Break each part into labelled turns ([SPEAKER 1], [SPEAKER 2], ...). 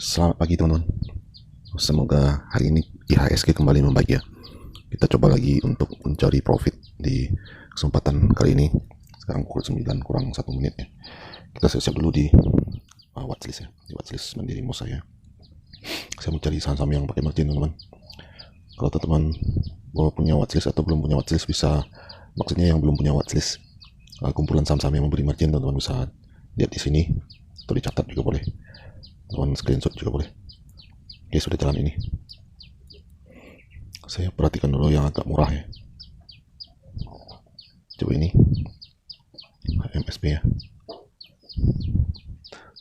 [SPEAKER 1] Selamat pagi teman-teman. Semoga hari ini IHSG kembali membaik ya. Kita coba lagi untuk mencari profit di kesempatan kali ini. Sekarang pukul 9 kurang 1 menit ya. Kita siap-siap dulu di watchlist ya. Di watchlist Mandiri Musa ya. Saya mencari saham-saham yang pakai margin teman-teman. Kalau teman-teman punya watchlist atau belum punya watchlist, bisa, maksudnya yang belum punya watchlist, kumpulan saham-saham yang memberi margin, teman-teman bisa lihat di sini atau dicatat juga boleh. Teman screenshot juga boleh. Oke, sudah jalan ini. Saya perhatikan dulu yang agak murah ya. Coba ini HMSP ya.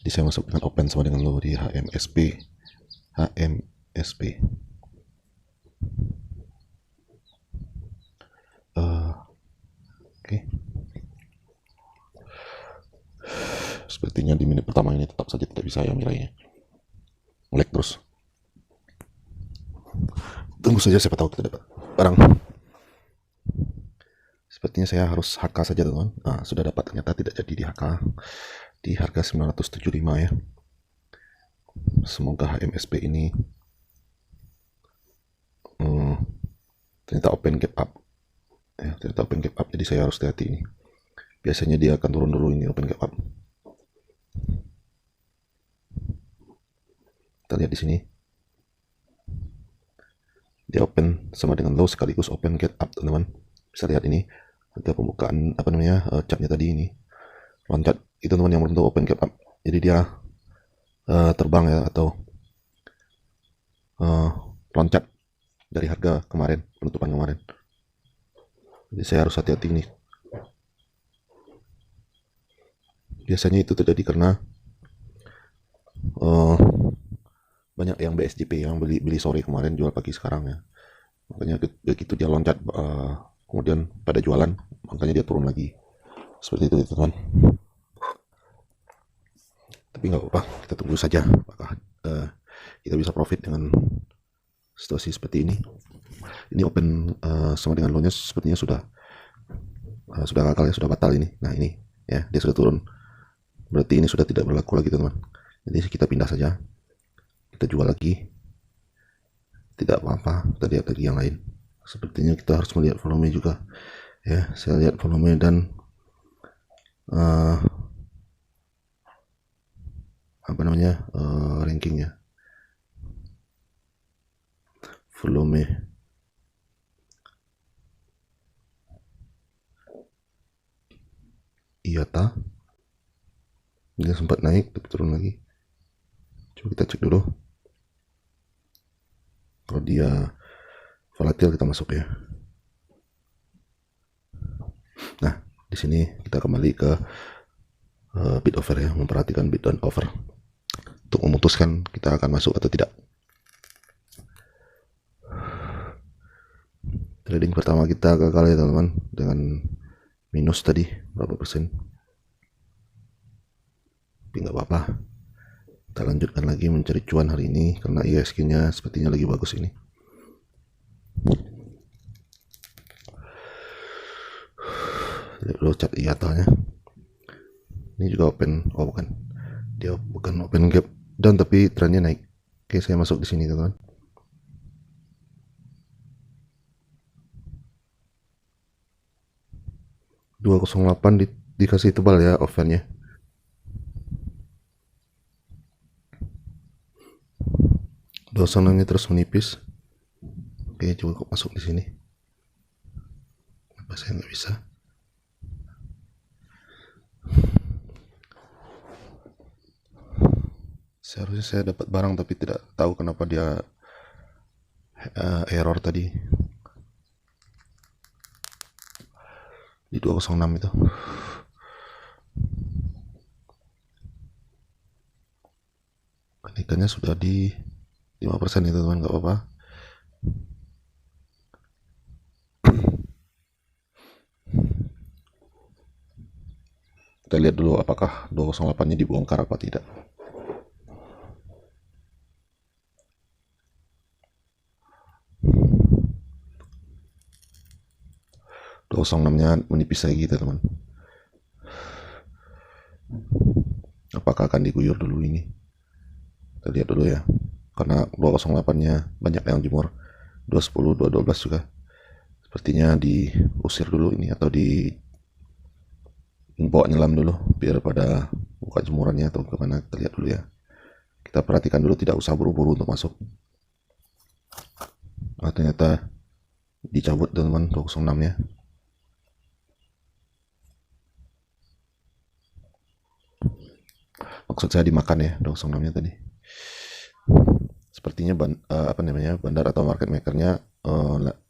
[SPEAKER 1] Jadi saya masuk dengan open sama dengan low di HMSP. Oke. Sepertinya di menit pertama ini tetap saja tidak bisa ya nilainya. Lag terus. Tunggu saja, siapa tahu kita dapat barang. Sepertinya saya harus HK saja teman-teman. Sudah dapat, ternyata tidak jadi di HK. Di harga 975 ya. Semoga HMSP ini ternyata open gap up ya, ternyata open gap up, jadi saya harus hati-hati ini. Biasanya dia akan turun dulu, ini open gap up. Kita lihat di sini, dia open sama dengan low sekaligus open gap up teman-teman. Bisa lihat ini harga pembukaan chartnya tadi, ini loncat itu teman yang berbentuk open gap up, jadi dia terbang ya, atau loncat dari harga kemarin, penutupan kemarin. Jadi saya harus hati-hati nih. Biasanya itu terjadi karena banyak yang BSJP yang beli sore kemarin, jual pagi sekarang ya. Makanya begitu dia loncat, kemudian pada jualan, makanya dia turun lagi. Seperti itu teman. Tapi nggak apa-apa, kita tunggu saja apakah kita bisa profit dengan situasi seperti ini. Ini open sama dengan low-nya sepertinya sudah gagal ya, sudah batal ini. Nah ini ya, dia sudah turun, berarti ini sudah tidak berlaku lagi teman. Jadi kita pindah saja, kita jual lagi, tidak apa-apa. Kita lihat lagi yang lain. Sepertinya kita harus melihat volume juga ya. Saya lihat volume dan rankingnya. Volume IATA dia sempat naik tapi turun lagi. Coba kita cek dulu. Kalau dia volatil kita masuk ya. Nah, di sini kita kembali ke bid offer ya, memperhatikan bid dan offer untuk memutuskan kita akan masuk atau tidak. Trading pertama kita gagal ya teman-teman, dengan minus tadi berapa persen. Tapi nggak apa-apa, kita lanjutkan lagi mencari cuan hari ini karena ISG-nya sepertinya lagi bagus ini. Lihat dulu chart IATA-nya. Ini juga open, bukan, dia bukan open gap down tapi trennya naik. Oke, saya masuk di sini teman-teman. $208 dikasih tebal ya offernya. Dosananya terus menipis. Oke, coba masuk di sini. Kenapa saya nggak bisa? Seharusnya saya dapat barang tapi tidak tahu kenapa dia error tadi di 206 itu. Kenaikannya sudah di 5% itu teman, nggak apa-apa. Kita lihat dulu apakah 208-nya dibongkar apa tidak. nya menipis lagi teman. Apakah akan diguyur dulu ini? Kita lihat dulu ya, karena 208-nya banyak yang jemur. 210, 212 juga sepertinya diusir dulu ini, atau dibawa nyelam dulu biar pada buka jemurannya atau kemana. Kita lihat dulu ya, kita perhatikan dulu, tidak usah buru-buru untuk masuk. Ternyata dicabut teman-teman 206-nya. Maksud saya dimakan ya 206-nya tadi. Sepertinya bandar atau market makernya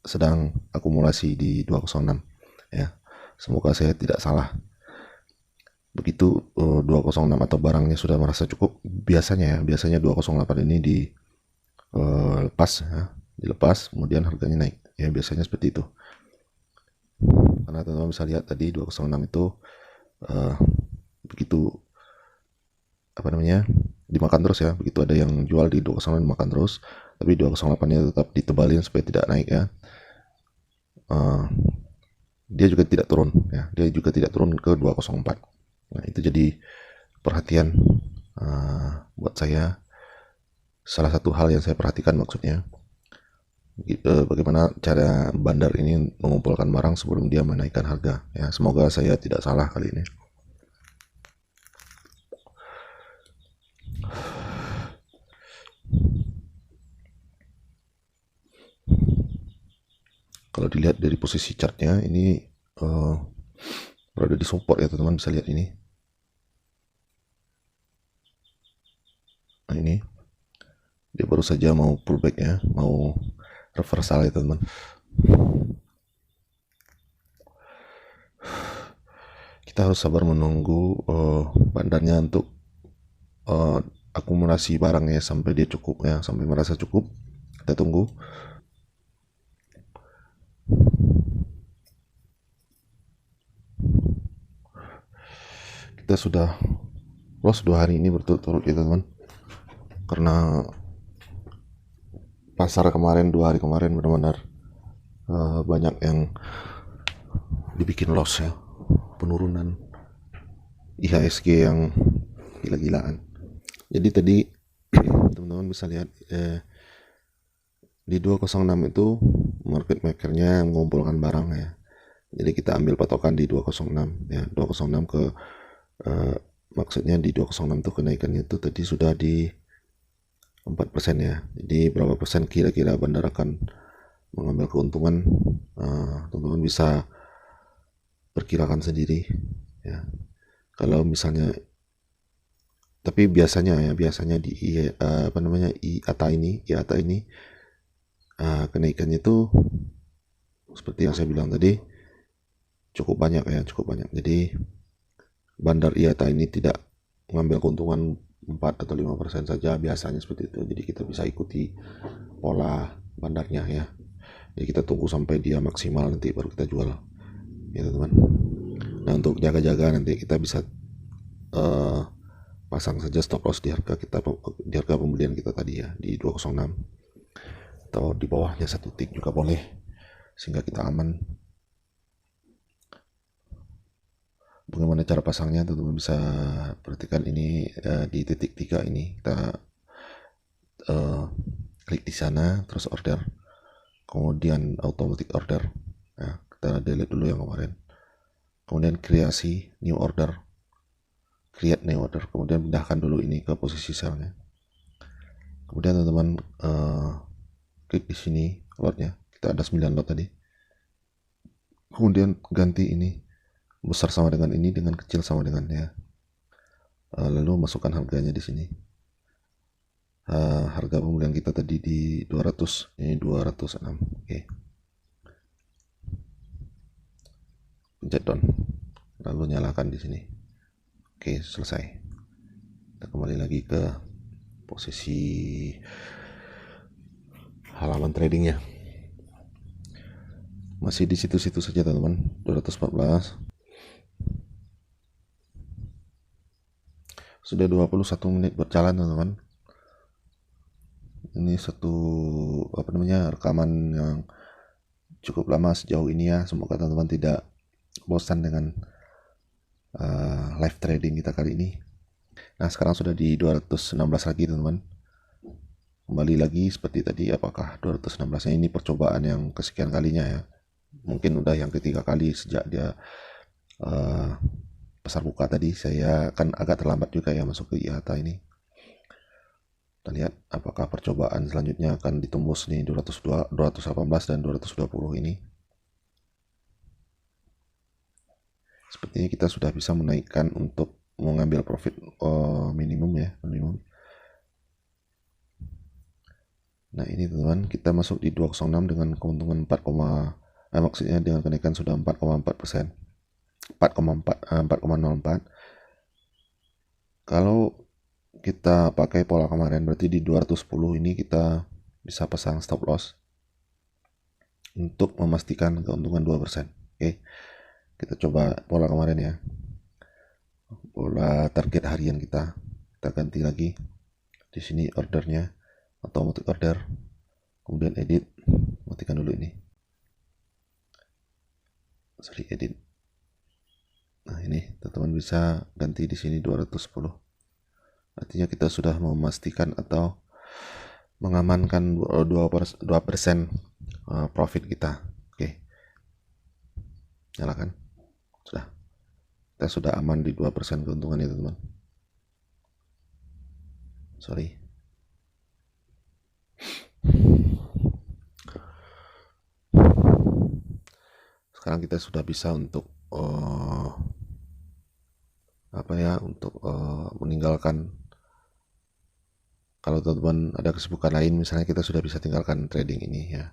[SPEAKER 1] sedang akumulasi di 206 ya. Semoga saya tidak salah. Begitu 206 atau barangnya sudah merasa cukup, biasanya 208 ini dilepas ya, kemudian harganya naik ya, biasanya seperti itu. Karena teman-teman bisa lihat tadi 206 itu begitu dimakan terus ya, begitu ada yang jual di 208 dimakan terus, tapi 208-nya tetap ditebalin supaya tidak naik ya. Dia juga tidak turun ya, dia juga tidak turun ke 204. Nah, itu jadi perhatian buat saya, salah satu hal yang saya perhatikan maksudnya, bagaimana cara bandar ini mengumpulkan barang sebelum dia menaikkan harga ya. Semoga saya tidak salah kali ini. Kalau dilihat dari posisi chartnya ini berada di support ya teman-teman, bisa lihat ini. Nah, ini dia baru saja mau pullback ya, mau reversal ya teman-teman. Kita harus sabar menunggu bandarnya untuk akumulasi barangnya sampai dia cukup ya, sampai merasa cukup. Kita tunggu. Kita sudah loss 2 hari ini berturut-turut ya teman-teman, karena pasar kemarin 2 hari kemarin benar-benar banyak yang dibikin loss ya, penurunan IHSG yang gila-gilaan. Jadi tadi teman-teman bisa lihat di 206 itu market makernya mengumpulkan barang ya. Jadi kita ambil patokan di 206 ya, 206 ke maksudnya di 206 itu kenaikannya itu tadi sudah di 4% ya. Jadi berapa persen kira-kira bandar akan mengambil keuntungan, teman-teman bisa perkirakan sendiri ya. Kalau misalnya, tapi biasanya di IATA ini kenaikannya itu seperti yang saya bilang tadi cukup banyak ya, cukup banyak. Jadi bandar IATA ini tidak mengambil keuntungan 4 atau 5% saja, biasanya seperti itu. Jadi kita bisa ikuti pola bandarnya ya. Jadi kita tunggu sampai dia maksimal, nanti baru kita jual ya teman-teman. Nah, untuk jaga-jaga nanti kita bisa pasang saja stop loss di harga pembelian kita tadi ya, di 206 atau di bawahnya 1 tick juga boleh, sehingga kita aman. Bagaimana cara pasangnya, teman-teman bisa perhatikan ini di titik 3 ini, kita klik di sana, terus order, kemudian automatic order ya, kita delete dulu yang kemarin, kemudian kreasi new order, create new order, kemudian pindahkan dulu ini ke posisi selnya. Kemudian teman-teman klik di sini lotnya, kita ada 9 lot tadi, kemudian ganti ini besar sama dengan ini, dengan kecil sama dengan ya, lalu masukkan harganya di sini. Harga pembelian kita tadi di 200, ini 206. Oke, pencet down, lalu nyalakan di sini. Oke, selesai. Kita kembali lagi ke posisi halaman tradingnya. Masih di situ-situ saja teman-teman, 214. Sudah 21 menit berjalan teman-teman. Ini satu rekaman yang cukup lama sejauh ini ya. Semoga teman-teman tidak bosan dengan live trading kita kali ini. Nah, sekarang sudah di 216 lagi teman-teman. kembali lagi seperti tadi, apakah 216 nya ini percobaan yang kesekian kalinya ya, mungkin udah yang ketiga kali sejak dia pasar buka tadi. Saya kan agak terlambat juga ya masuk ke IATA ini. Kita lihat apakah percobaan selanjutnya akan ditembus nih 202, 218 dan 220 ini. Sepertinya kita sudah bisa menaikkan untuk mengambil profit minimum ya, minimum. Nah ini teman-teman, kita masuk di 206 dengan keuntungan 4, maksudnya dengan kenaikan sudah 4,4%, 4,04. Kalau kita pakai pola kemarin, berarti di 210 ini kita bisa pasang stop loss untuk memastikan keuntungan 2%. Oke, kita coba pola kemarin ya, pola target harian kita ganti lagi. Di sini ordernya automatic order, kemudian edit, matikan dulu ini, edit. Nah ini teman-teman bisa ganti di sini 210. Artinya kita sudah memastikan atau mengamankan 2% profit kita. Oke, nyalakan. Sudah, kita sudah aman di 2% keuntungan ya teman-teman. Sorry. Sekarang kita sudah bisa untuk meninggalkan. Kalau teman-teman ada kesibukan lain, misalnya kita sudah bisa tinggalkan trading ini ya.